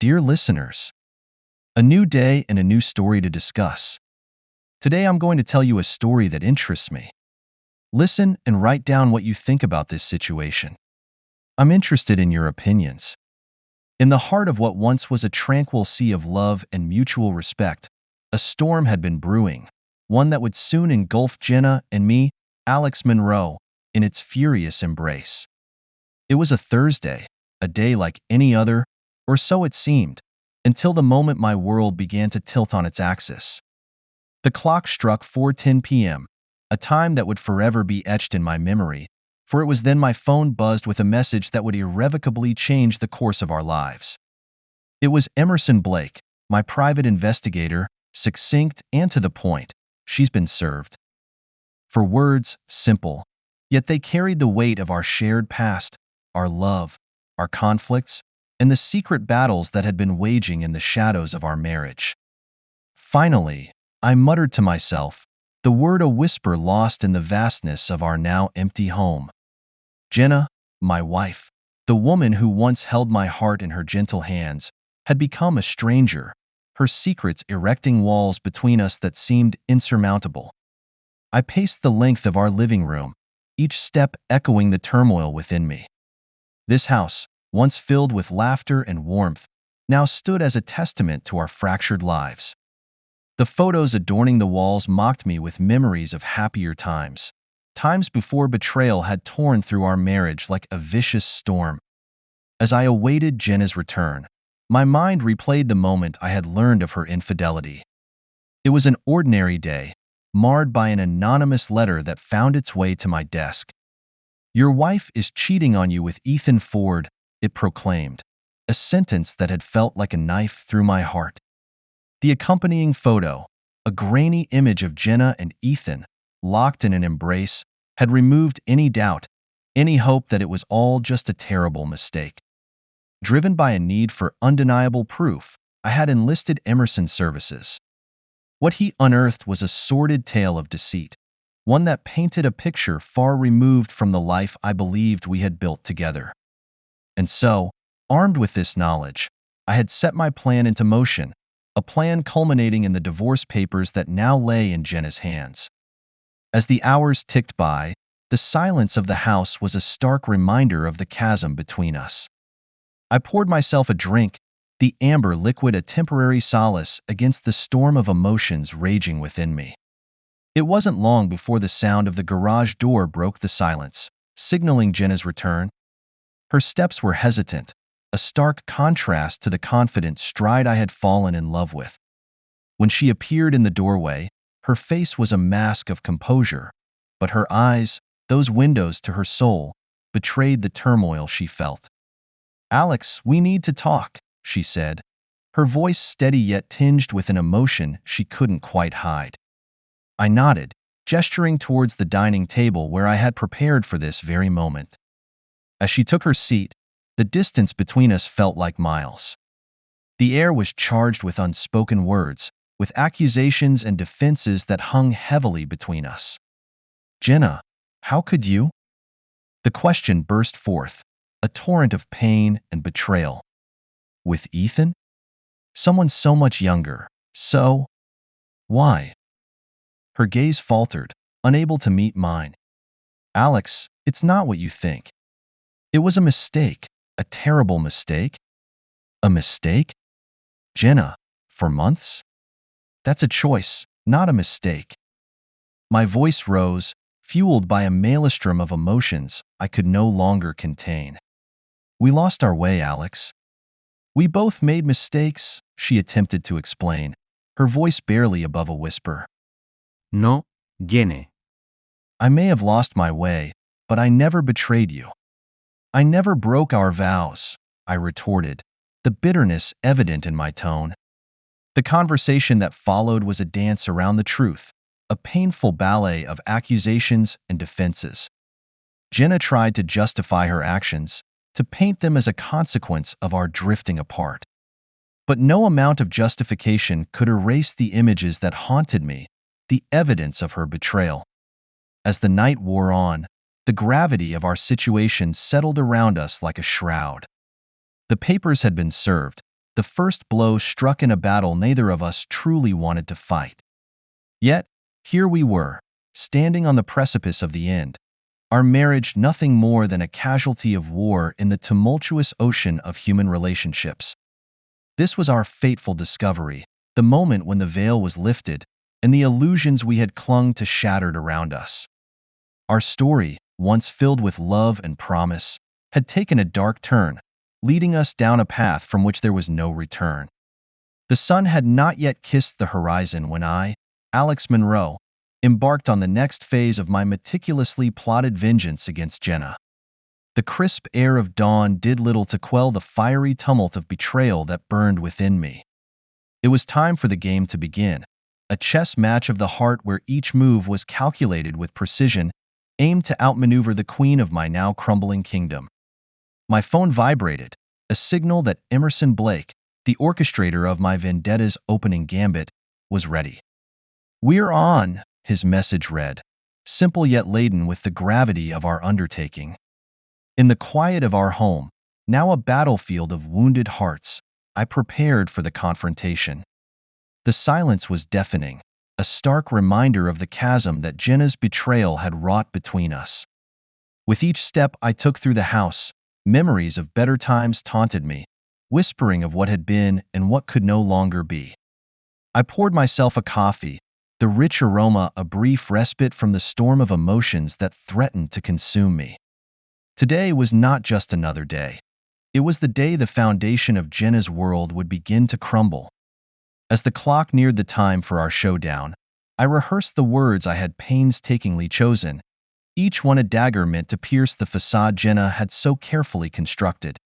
Dear listeners, a new day and a new story to discuss. Today I'm going to tell you a story that interests me. Listen and write down what you think about this situation. I'm interested in your opinions. In the heart of what once was a tranquil sea of love and mutual respect, a storm had been brewing, one that would soon engulf Jenna and me, Alex Monroe, in its furious embrace. It was a Thursday, a day like any other, or so it seemed, until the moment my world began to tilt on its axis. The clock struck 4:10 p.m., a time that would forever be etched in my memory, for it was then my phone buzzed with a message that would irrevocably change the course of our lives. It was Emerson Blake, my private investigator, succinct and to the point. She's been served. For words, simple, yet they carried the weight of our shared past, our love, our conflicts, and the secret battles that had been waging in the shadows of our marriage. Finally, I muttered to myself, the word a whisper lost in the vastness of our now empty home. Jenna, my wife, the woman who once held my heart in her gentle hands, had become a stranger, her secrets erecting walls between us that seemed insurmountable. I paced the length of our living room, each step echoing the turmoil within me. This house, once filled with laughter and warmth, now stood as a testament to our fractured lives. The photos adorning the walls mocked me with memories of happier times, times before betrayal had torn through our marriage like a vicious storm. As I awaited Jenna's return, my mind replayed the moment I had learned of her infidelity. It was an ordinary day, marred by an anonymous letter that found its way to my desk. "Your wife is cheating on you with Ethan Ford," it proclaimed, a sentence that had felt like a knife through my heart. The accompanying photo, a grainy image of Jenna and Ethan, locked in an embrace, had removed any doubt, any hope that it was all just a terrible mistake. Driven by a need for undeniable proof, I had enlisted Emerson's services. What he unearthed was a sordid tale of deceit, one that painted a picture far removed from the life I believed we had built together. And so, armed with this knowledge, I had set my plan into motion, a plan culminating in the divorce papers that now lay in Jenna's hands. As the hours ticked by, the silence of the house was a stark reminder of the chasm between us. I poured myself a drink, the amber liquid a temporary solace against the storm of emotions raging within me. It wasn't long before the sound of the garage door broke the silence, signaling Jenna's return. Her steps were hesitant, a stark contrast to the confident stride I had fallen in love with. When she appeared in the doorway, her face was a mask of composure, but her eyes, those windows to her soul, betrayed the turmoil she felt. "Alex, we need to talk," she said, her voice steady yet tinged with an emotion she couldn't quite hide. I nodded, gesturing towards the dining table where I had prepared for this very moment. As she took her seat, the distance between us felt like miles. The air was charged with unspoken words, with accusations and defenses that hung heavily between us. "Jenna, how could you?" The question burst forth, a torrent of pain and betrayal. "With Ethan? Someone so much younger, so... why?" Her gaze faltered, unable to meet mine. "Alex, it's not what you think. It was a mistake, a terrible mistake." "A mistake? Jenna, for months? That's a choice, not a mistake." My voice rose, fueled by a maelstrom of emotions I could no longer contain. "We lost our way, Alex. We both made mistakes," she attempted to explain, her voice barely above a whisper. No, Jenna. "I may have lost my way, but I never betrayed you. I never broke our vows," I retorted, the bitterness evident in my tone. The conversation that followed was a dance around the truth, a painful ballet of accusations and defenses. Jenna tried to justify her actions, to paint them as a consequence of our drifting apart. But no amount of justification could erase the images that haunted me, the evidence of her betrayal. As the night wore on, the gravity of our situation settled around us like a shroud. The papers had been served, the first blow struck in a battle neither of us truly wanted to fight. Yet, here we were, standing on the precipice of the end, our marriage nothing more than a casualty of war in the tumultuous ocean of human relationships. This was our fateful discovery, the moment when the veil was lifted and the illusions we had clung to shattered around us. Our story, once filled with love and promise, had taken a dark turn, leading us down a path from which there was no return. The sun had not yet kissed the horizon when I, Alex Monroe, embarked on the next phase of my meticulously plotted vengeance against Jenna. The crisp air of dawn did little to quell the fiery tumult of betrayal that burned within me. It was time for the game to begin, a chess match of the heart where each move was calculated with precision, aimed to outmaneuver the queen of my now crumbling kingdom. My phone vibrated, a signal that Emerson Blake, the orchestrator of my vendetta's opening gambit, was ready. "We're on," his message read, simple yet laden with the gravity of our undertaking. In the quiet of our home, now a battlefield of wounded hearts, I prepared for the confrontation. The silence was deafening, a stark reminder of the chasm that Jenna's betrayal had wrought between us. With each step I took through the house, memories of better times taunted me, whispering of what had been and what could no longer be. I poured myself a coffee, the rich aroma a brief respite from the storm of emotions that threatened to consume me. Today was not just another day. It was the day the foundation of Jenna's world would begin to crumble. As the clock neared the time for our showdown, I rehearsed the words I had painstakingly chosen, each one a dagger meant to pierce the facade Jenna had so carefully constructed.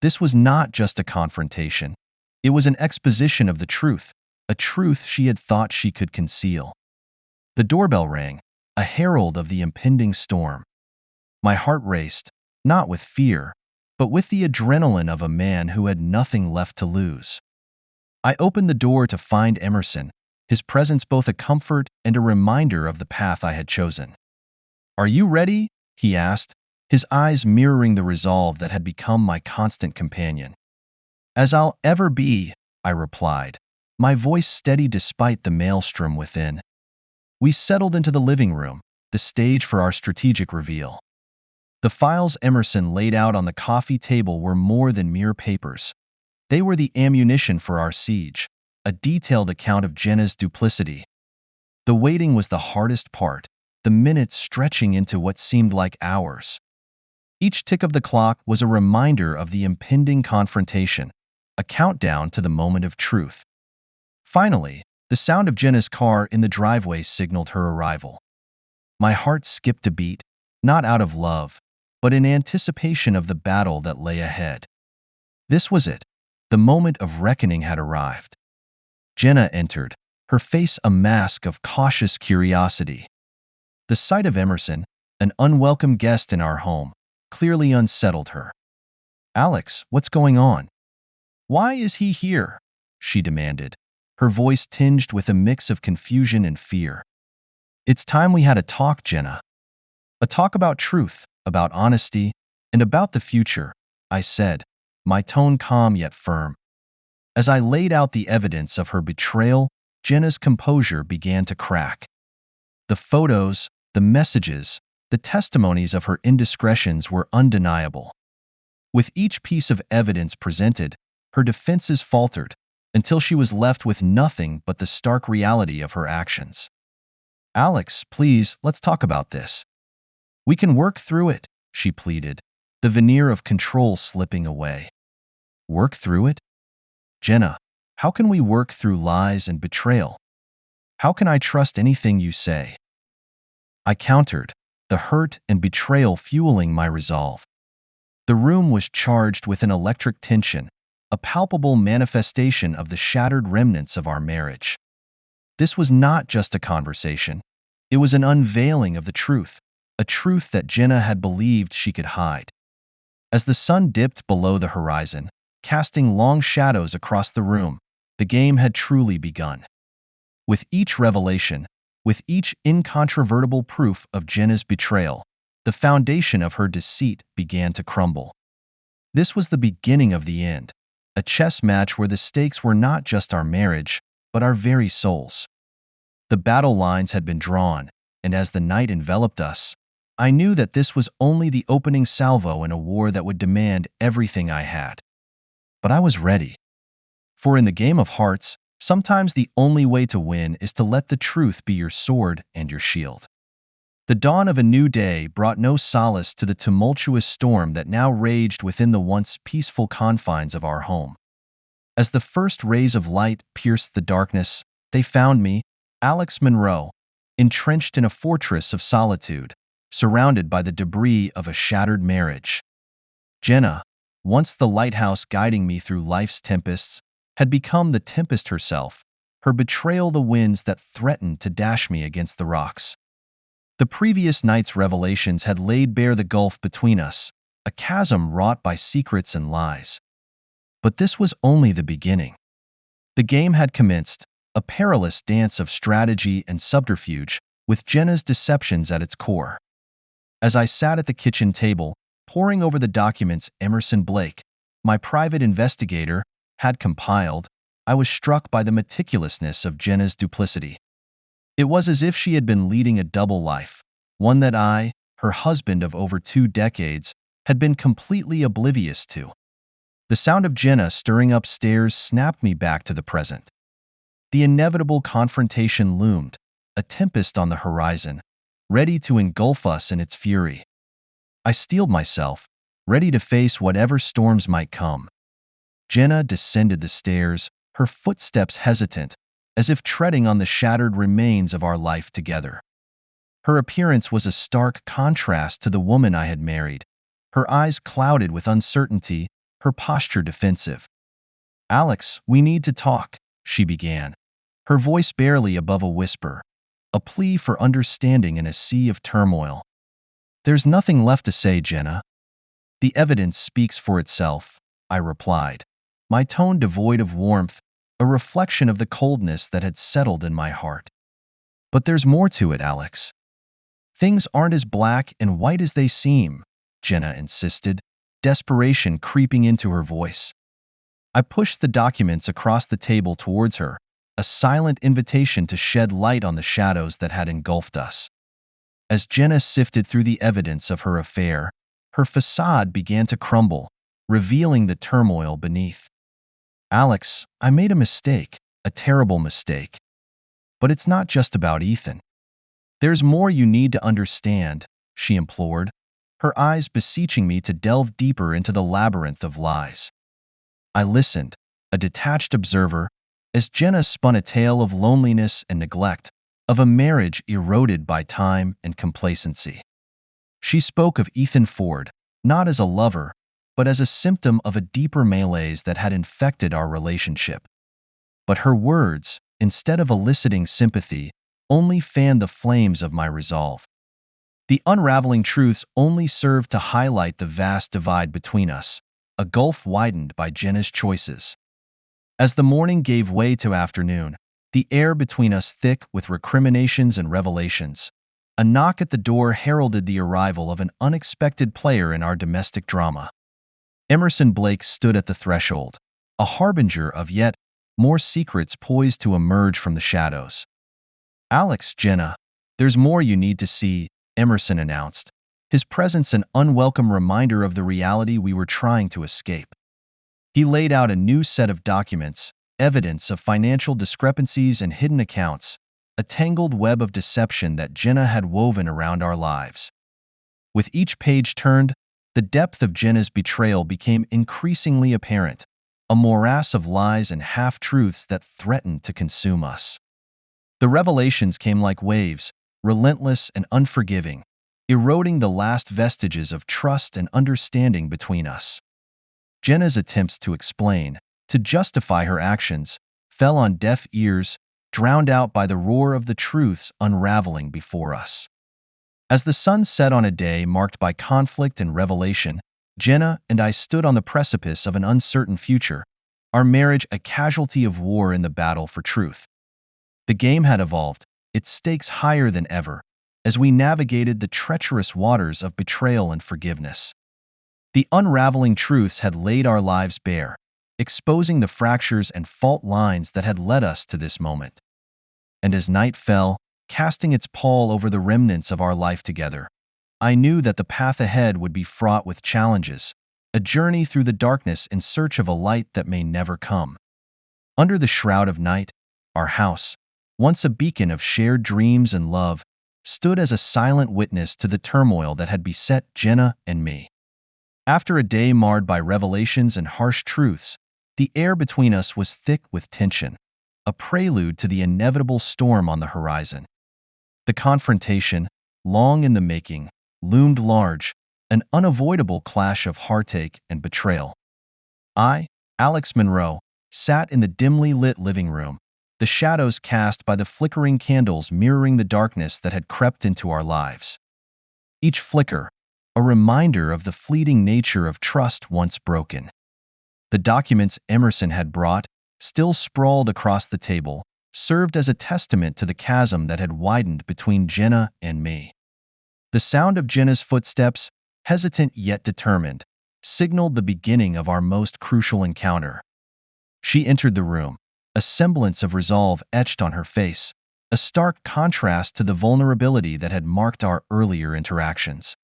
This was not just a confrontation. It was an exposition of the truth, a truth she had thought she could conceal. The doorbell rang, a herald of the impending storm. My heart raced, not with fear, but with the adrenaline of a man who had nothing left to lose. I opened the door to find Emerson, his presence both a comfort and a reminder of the path I had chosen. "Are you ready?" he asked, his eyes mirroring the resolve that had become my constant companion. "As I'll ever be," I replied, my voice steady despite the maelstrom within. We settled into the living room, the stage for our strategic reveal. The files Emerson laid out on the coffee table were more than mere papers. They were the ammunition for our siege, a detailed account of Jenna's duplicity. The waiting was the hardest part, the minutes stretching into what seemed like hours. Each tick of the clock was a reminder of the impending confrontation, a countdown to the moment of truth. Finally, the sound of Jenna's car in the driveway signaled her arrival. My heart skipped a beat, not out of love, but in anticipation of the battle that lay ahead. This was it. The moment of reckoning had arrived. Jenna entered, her face a mask of cautious curiosity. The sight of Emerson, an unwelcome guest in our home, clearly unsettled her. "Alex, what's going on? Why is he here?" she demanded, her voice tinged with a mix of confusion and fear. "It's time we had a talk, Jenna. A talk about truth, about honesty, and about the future," I said, my tone calm yet firm. As I laid out the evidence of her betrayal, Jenna's composure began to crack. The photos, the messages, the testimonies of her indiscretions were undeniable. With each piece of evidence presented, her defenses faltered, until she was left with nothing but the stark reality of her actions. "Alex, please, let's talk about this. We can work through it," she pleaded, the veneer of control slipping away. "Work through it? Jenna, how can we work through lies and betrayal? How can I trust anything you say?" I countered, the hurt and betrayal fueling my resolve. The room was charged with an electric tension, a palpable manifestation of the shattered remnants of our marriage. This was not just a conversation. It was an unveiling of the truth, a truth that Jenna had believed she could hide. As the sun dipped below the horizon, casting long shadows across the room, the game had truly begun. With each revelation, with each incontrovertible proof of Jenna's betrayal, the foundation of her deceit began to crumble. This was the beginning of the end, a chess match where the stakes were not just our marriage, but our very souls. The battle lines had been drawn, and as the night enveloped us, I knew that this was only the opening salvo in a war that would demand everything I had. But I was ready. For in the game of hearts, sometimes the only way to win is to let the truth be your sword and your shield. The dawn of a new day brought no solace to the tumultuous storm that now raged within the once peaceful confines of our home. As the first rays of light pierced the darkness, they found me, Alex Monroe, entrenched in a fortress of solitude, surrounded by the debris of a shattered marriage. Jenna, once the lighthouse guiding me through life's tempests, had become the tempest herself, her betrayal the winds that threatened to dash me against the rocks. The previous night's revelations had laid bare the gulf between us, a chasm wrought by secrets and lies. But this was only the beginning. The game had commenced, a perilous dance of strategy and subterfuge, with Jenna's deceptions at its core. As I sat at the kitchen table, poring over the documents Emerson Blake, my private investigator, had compiled, I was struck by the meticulousness of Jenna's duplicity. It was as if she had been leading a double life, one that I, her husband of over 2 decades, had been completely oblivious to. The sound of Jenna stirring upstairs snapped me back to the present. The inevitable confrontation loomed, a tempest on the horizon, ready to engulf us in its fury. I steeled myself, ready to face whatever storms might come. Jenna descended the stairs, her footsteps hesitant, as if treading on the shattered remains of our life together. Her appearance was a stark contrast to the woman I had married, her eyes clouded with uncertainty, her posture defensive. "Alex, we need to talk," she began, her voice barely above a whisper, a plea for understanding in a sea of turmoil. "There's nothing left to say, Jenna. The evidence speaks for itself," I replied, my tone devoid of warmth, a reflection of the coldness that had settled in my heart. "But there's more to it, Alex. Things aren't as black and white as they seem," Jenna insisted, desperation creeping into her voice. I pushed the documents across the table towards her, a silent invitation to shed light on the shadows that had engulfed us. As Jenna sifted through the evidence of her affair, her facade began to crumble, revealing the turmoil beneath. "Alex, I made a mistake, a terrible mistake. But it's not just about Ethan. There's more you need to understand," she implored, her eyes beseeching me to delve deeper into the labyrinth of lies. I listened, a detached observer, as Jenna spun a tale of loneliness and neglect, of a marriage eroded by time and complacency. She spoke of Ethan Ford, not as a lover, but as a symptom of a deeper malaise that had infected our relationship. But her words, instead of eliciting sympathy, only fanned the flames of my resolve. The unraveling truths only served to highlight the vast divide between us, a gulf widened by Jenna's choices. As the morning gave way to afternoon, the air between us thick with recriminations and revelations, a knock at the door heralded the arrival of an unexpected player in our domestic drama. Emerson Blake stood at the threshold, a harbinger of yet more secrets poised to emerge from the shadows. "Alex, Jenna, there's more you need to see," Emerson announced, his presence an unwelcome reminder of the reality we were trying to escape. He laid out a new set of documents, evidence of financial discrepancies and hidden accounts, a tangled web of deception that Jenna had woven around our lives. With each page turned, the depth of Jenna's betrayal became increasingly apparent, a morass of lies and half-truths that threatened to consume us. The revelations came like waves, relentless and unforgiving, eroding the last vestiges of trust and understanding between us. Jenna's attempts to explain, to justify her actions, fell on deaf ears, drowned out by the roar of the truths unraveling before us. As the sun set on a day marked by conflict and revelation, Jenna and I stood on the precipice of an uncertain future, our marriage a casualty of war in the battle for truth. The game had evolved, its stakes higher than ever, as we navigated the treacherous waters of betrayal and forgiveness. The unraveling truths had laid our lives bare, exposing the fractures and fault lines that had led us to this moment. And as night fell, casting its pall over the remnants of our life together, I knew that the path ahead would be fraught with challenges, a journey through the darkness in search of a light that may never come. Under the shroud of night, our house, once a beacon of shared dreams and love, stood as a silent witness to the turmoil that had beset Jenna and me. After a day marred by revelations and harsh truths, the air between us was thick with tension, a prelude to the inevitable storm on the horizon. The confrontation, long in the making, loomed large, an unavoidable clash of heartache and betrayal. I, Alex Monroe, sat in the dimly lit living room, the shadows cast by the flickering candles mirroring the darkness that had crept into our lives. Each flicker, a reminder of the fleeting nature of trust once broken. The documents Emerson had brought, still sprawled across the table, served as a testament to the chasm that had widened between Jenna and me. The sound of Jenna's footsteps, hesitant yet determined, signaled the beginning of our most crucial encounter. She entered the room, a semblance of resolve etched on her face, a stark contrast to the vulnerability that had marked our earlier interactions.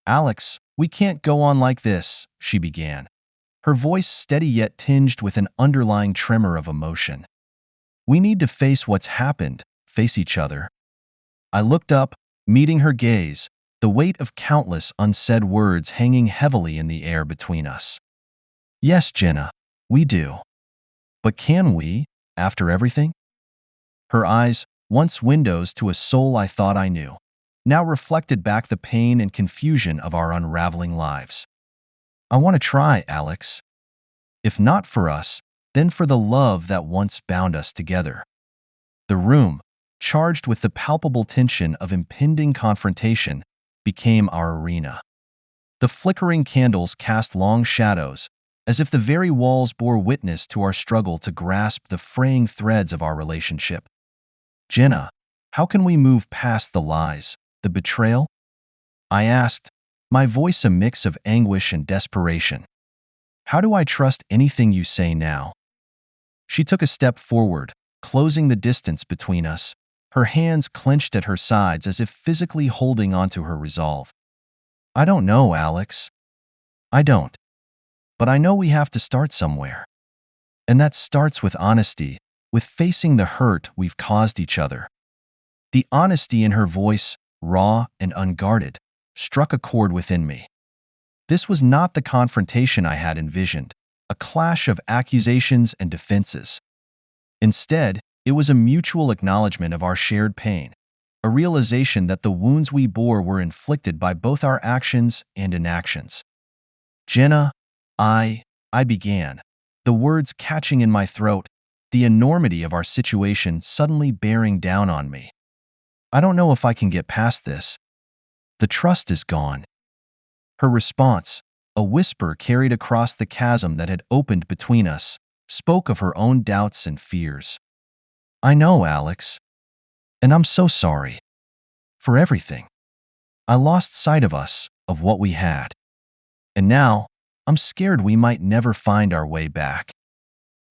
"Alex, we can't go on like this," she began, her voice steady yet tinged with an underlying tremor of emotion. "We need to face what's happened, face each other." I looked up, meeting her gaze, the weight of countless unsaid words hanging heavily in the air between us. "Yes, Jenna, we do. But can we, after everything?" Her eyes, once windows to a soul I thought I knew, now reflected back the pain and confusion of our unraveling lives. "I want to try, Alex. If not for us, then for the love that once bound us together." The room, charged with the palpable tension of impending confrontation, became our arena. The flickering candles cast long shadows, as if the very walls bore witness to our struggle to grasp the fraying threads of our relationship. "Jenna, how can we move past the lies, the betrayal?" I asked, my voice a mix of anguish and desperation. "How do I trust anything you say now?" She took a step forward, closing the distance between us, her hands clenched at her sides as if physically holding onto her resolve. "I don't know, Alex. I don't. But I know we have to start somewhere. And that starts with honesty, with facing the hurt we've caused each other." The honesty in her voice, raw and unguarded, struck a chord within me. This was not the confrontation I had envisioned, a clash of accusations and defenses. Instead, it was a mutual acknowledgement of our shared pain, a realization that the wounds we bore were inflicted by both our actions and inactions. "Jenna, I began, the words catching in my throat, the enormity of our situation suddenly bearing down on me. "I don't know if I can get past this. The trust is gone." Her response, a whisper carried across the chasm that had opened between us, spoke of her own doubts and fears. "I know, Alex. And I'm so sorry. For everything. I lost sight of us, of what we had. And now, I'm scared we might never find our way back."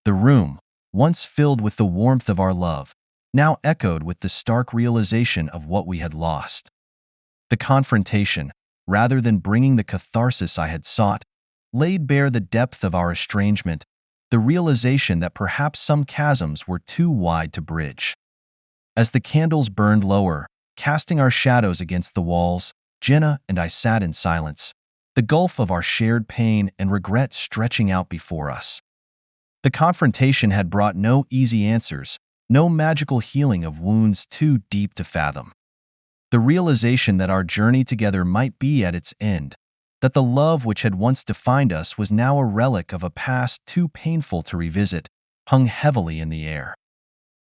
The room, once filled with the warmth of our love, now echoed with the stark realization of what we had lost. The confrontation, rather than bringing the catharsis I had sought, laid bare the depth of our estrangement, the realization that perhaps some chasms were too wide to bridge. As the candles burned lower, casting our shadows against the walls, Jenna and I sat in silence, the gulf of our shared pain and regret stretching out before us. The confrontation had brought no easy answers, no magical healing of wounds too deep to fathom. The realization that our journey together might be at its end, that the love which had once defined us was now a relic of a past too painful to revisit, hung heavily in the air.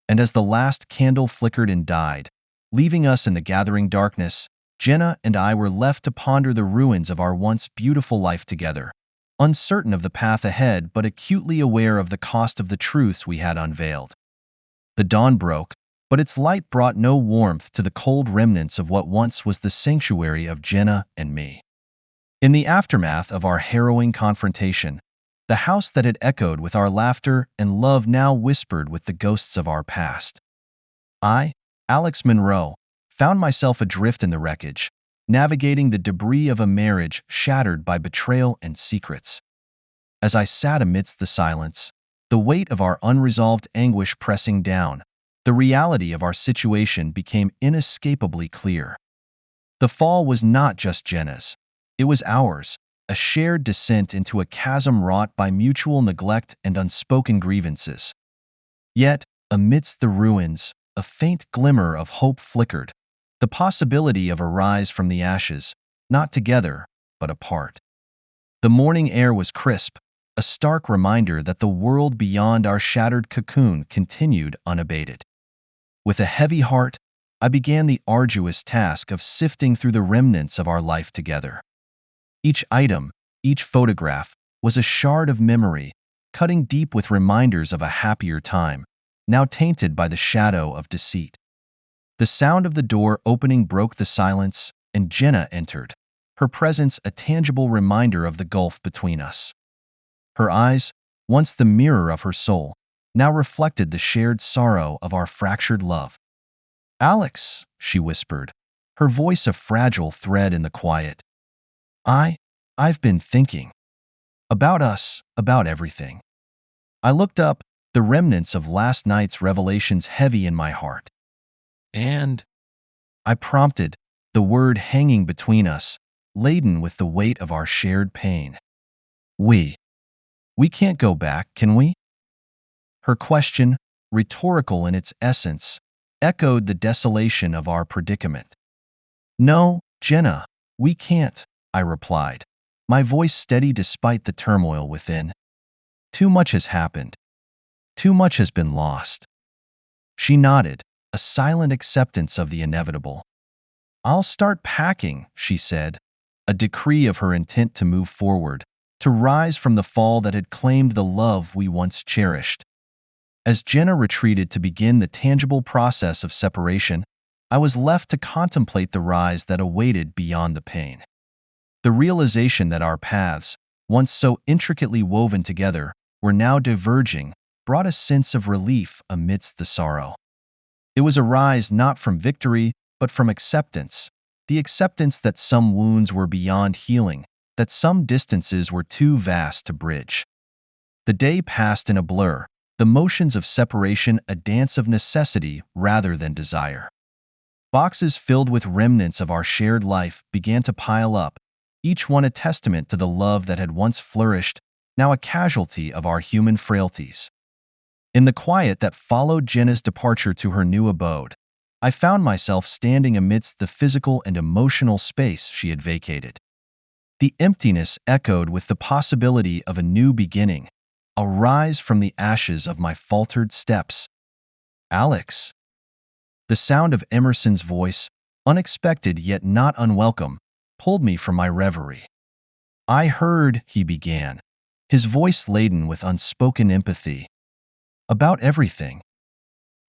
And as the last candle flickered and died, leaving us in the gathering darkness, Jenna and I were left to ponder the ruins of our once beautiful life together, uncertain of the path ahead but acutely aware of the cost of the truths we had unveiled. The dawn broke, but its light brought no warmth to the cold remnants of what once was the sanctuary of Jenna and me. In the aftermath of our harrowing confrontation, The house that had echoed with our laughter and love now whispered with the ghosts of our past. I, Alex Monroe, found myself adrift in the wreckage, navigating the debris of a marriage shattered by betrayal and secrets. As I sat amidst the silence, the weight of our unresolved anguish pressing down, the reality of our situation became inescapably clear. The fall was not just Jenna's. It was ours, a shared descent into a chasm wrought by mutual neglect and unspoken grievances. Yet, amidst the ruins, a faint glimmer of hope flickered, the possibility of a rise from the ashes, not together, but apart. The morning air was crisp, a stark reminder that the world beyond our shattered cocoon continued unabated. With a heavy heart, I began the arduous task of sifting through the remnants of our life together. Each item, each photograph, was a shard of memory, cutting deep with reminders of a happier time, now tainted by the shadow of deceit. The sound of the door opening broke the silence, and Jenna entered, her presence a tangible reminder of the gulf between us. Her eyes, once the mirror of her soul, now reflected the shared sorrow of our fractured love. "Alex," she whispered, her voice a fragile thread in the quiet. I've been thinking. About us, about everything." I looked up, the remnants of last night's revelations heavy in my heart. "And?" I prompted, the word hanging between us, laden with the weight of our shared pain. We can't go back, can we?" Her question, rhetorical in its essence, echoed the desolation of our predicament. "No, Jenna, we can't," I replied, my voice steady despite the turmoil within. "Too much has happened. Too much has been lost." She nodded, a silent acceptance of the inevitable. "I'll start packing," she said, a decree of her intent to move forward, to rise from the fall that had claimed the love we once cherished. As Jenna retreated to begin the tangible process of separation, I was left to contemplate the rise that awaited beyond the pain. The realization that our paths, once so intricately woven together, were now diverging, brought a sense of relief amidst the sorrow. It was a rise not from victory, but from acceptance, the acceptance that some wounds were beyond healing, that some distances were too vast to bridge. The day passed in a blur, the motions of separation a dance of necessity rather than desire. Boxes filled with remnants of our shared life began to pile up, each one a testament to the love that had once flourished, now a casualty of our human frailties. In the quiet that followed Jenna's departure to her new abode, I found myself standing amidst the physical and emotional space she had vacated. The emptiness echoed with the possibility of a new beginning, a rise from the ashes of my faltered steps. "Alex." The sound of Emerson's voice, unexpected yet not unwelcome, pulled me from my reverie. "I heard," he began, his voice laden with unspoken empathy. "About everything."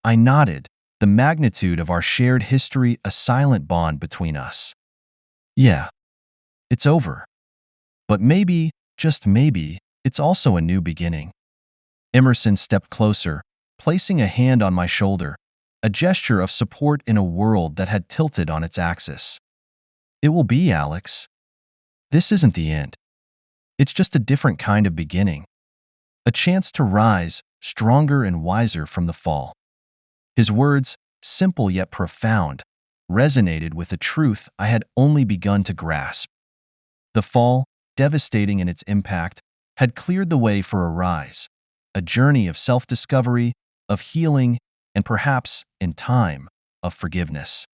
I nodded, the magnitude of our shared history a silent bond between us. "Yeah, it's over. But maybe, just maybe, it's also a new beginning." Emerson stepped closer, placing a hand on my shoulder, a gesture of support in a world that had tilted on its axis. "It will be, Alex. This isn't the end. It's just a different kind of beginning. A chance to rise, stronger and wiser from the fall." His words, simple yet profound, resonated with a truth I had only begun to grasp. The fall, devastating in its impact, had cleared the way for a rise, a journey of self-discovery, of healing, and perhaps, in time, of forgiveness.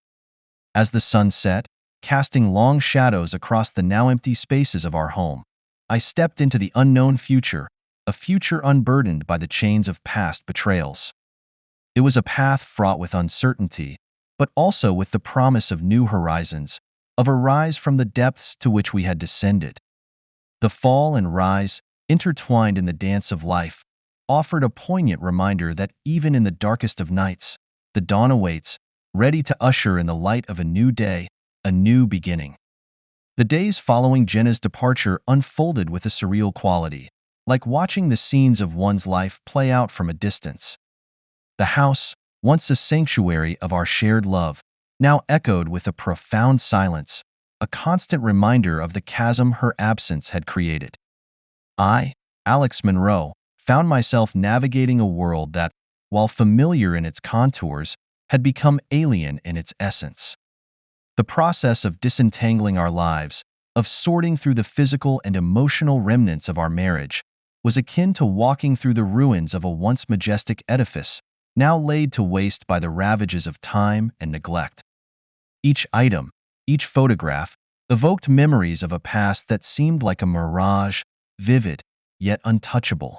As the sun set, casting long shadows across the now empty spaces of our home, I stepped into the unknown future, a future unburdened by the chains of past betrayals. It was a path fraught with uncertainty, but also with the promise of new horizons, of a rise from the depths to which we had descended. The fall and rise, intertwined in the dance of life, offered a poignant reminder that even in the darkest of nights, the dawn awaits, ready to usher in the light of a new day, a new beginning. The days following Jenna's departure unfolded with a surreal quality, like watching the scenes of one's life play out from a distance. The house, once a sanctuary of our shared love, now echoed with a profound silence, a constant reminder of the chasm her absence had created. I, Alex Monroe, found myself navigating a world that, while familiar in its contours, had become alien in its essence. The process of disentangling our lives, of sorting through the physical and emotional remnants of our marriage, was akin to walking through the ruins of a once majestic edifice, now laid to waste by the ravages of time and neglect. Each item, each photograph, evoked memories of a past that seemed like a mirage, vivid, yet untouchable.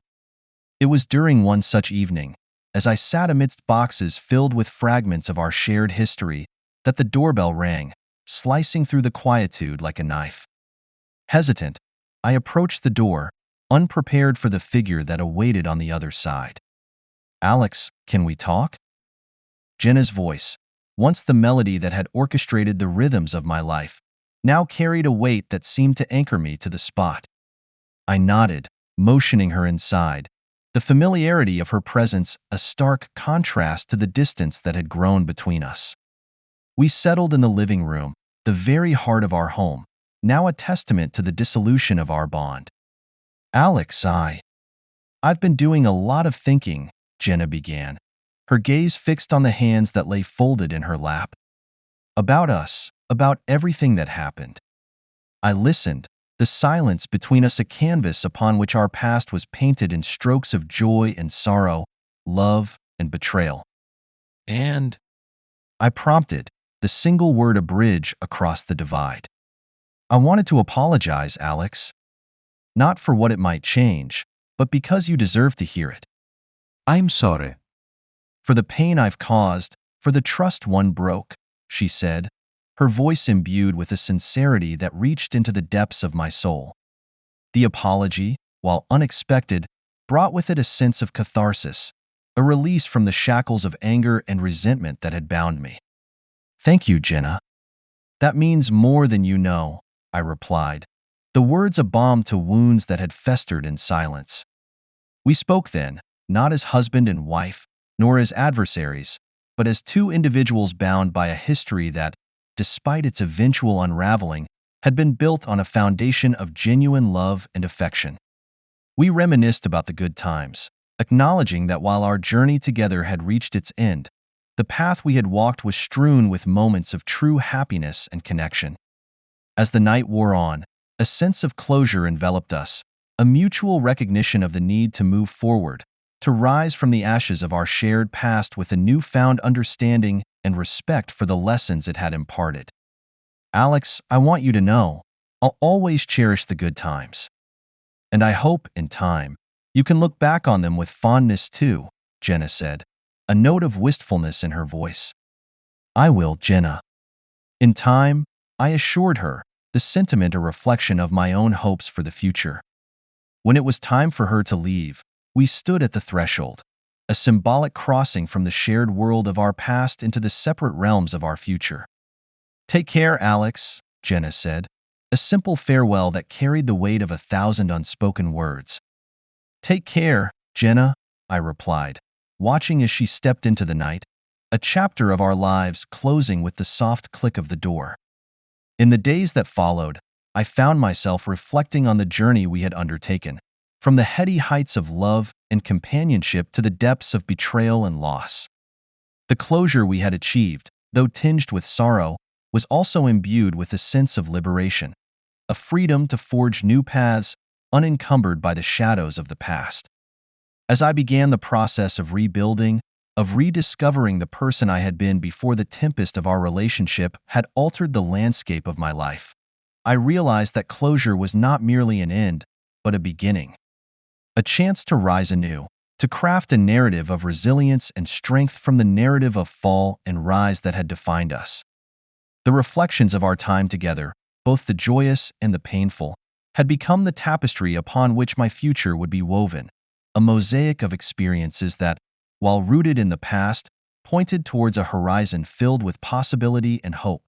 It was during one such evening, as I sat amidst boxes filled with fragments of our shared history, that the doorbell rang, slicing through the quietude like a knife. Hesitant, I approached the door, unprepared for the figure that awaited on the other side. "Alex, can we talk?" Jenna's voice, once the melody that had orchestrated the rhythms of my life, now carried a weight that seemed to anchor me to the spot. I nodded, motioning her inside, the familiarity of her presence a stark contrast to the distance that had grown between us. We settled in the living room, the very heart of our home, now a testament to the dissolution of our bond. "Alex, I've been doing a lot of thinking," Jenna began, her gaze fixed on the hands that lay folded in her lap. "About us, about everything that happened." I listened, the silence between us a canvas upon which our past was painted in strokes of joy and sorrow, love and betrayal. "And?" I prompted, the single word a bridge across the divide. "I wanted to apologize, Alex. Not for what it might change, but because you deserve to hear it. I'm sorry. For the pain I've caused, for the trust one broke," she said, her voice imbued with a sincerity that reached into the depths of my soul. The apology, while unexpected, brought with it a sense of catharsis, a release from the shackles of anger and resentment that had bound me. "Thank you, Jenna. That means more than you know," I replied, the words a balm to wounds that had festered in silence. We spoke then, not as husband and wife, nor as adversaries, but as two individuals bound by a history that, despite its eventual unraveling, had been built on a foundation of genuine love and affection. We reminisced about the good times, acknowledging that while our journey together had reached its end, the path we had walked was strewn with moments of true happiness and connection. As the night wore on, a sense of closure enveloped us, a mutual recognition of the need to move forward, to rise from the ashes of our shared past with a newfound understanding and respect for the lessons it had imparted. "Alex, I want you to know, I'll always cherish the good times. And I hope, in time, you can look back on them with fondness too," Jenna said, a note of wistfulness in her voice. "I will, Jenna." In time, I assured her, the sentiment a reflection of my own hopes for the future. When it was time for her to leave, we stood at the threshold, a symbolic crossing from the shared world of our past into the separate realms of our future. "Take care, Alex," Jenna said, a simple farewell that carried the weight of 1,000 unspoken words. "Take care, Jenna," I replied, watching as she stepped into the night, a chapter of our lives closing with the soft click of the door. In the days that followed, I found myself reflecting on the journey we had undertaken, from the heady heights of love and companionship to the depths of betrayal and loss. The closure we had achieved, though tinged with sorrow, was also imbued with a sense of liberation, a freedom to forge new paths unencumbered by the shadows of the past. As I began the process of rebuilding, of rediscovering the person I had been before the tempest of our relationship had altered the landscape of my life, I realized that closure was not merely an end, but a beginning. A chance to rise anew, to craft a narrative of resilience and strength from the narrative of fall and rise that had defined us. The reflections of our time together, both the joyous and the painful, had become the tapestry upon which my future would be woven, a mosaic of experiences that, while rooted in the past, pointed towards a horizon filled with possibility and hope.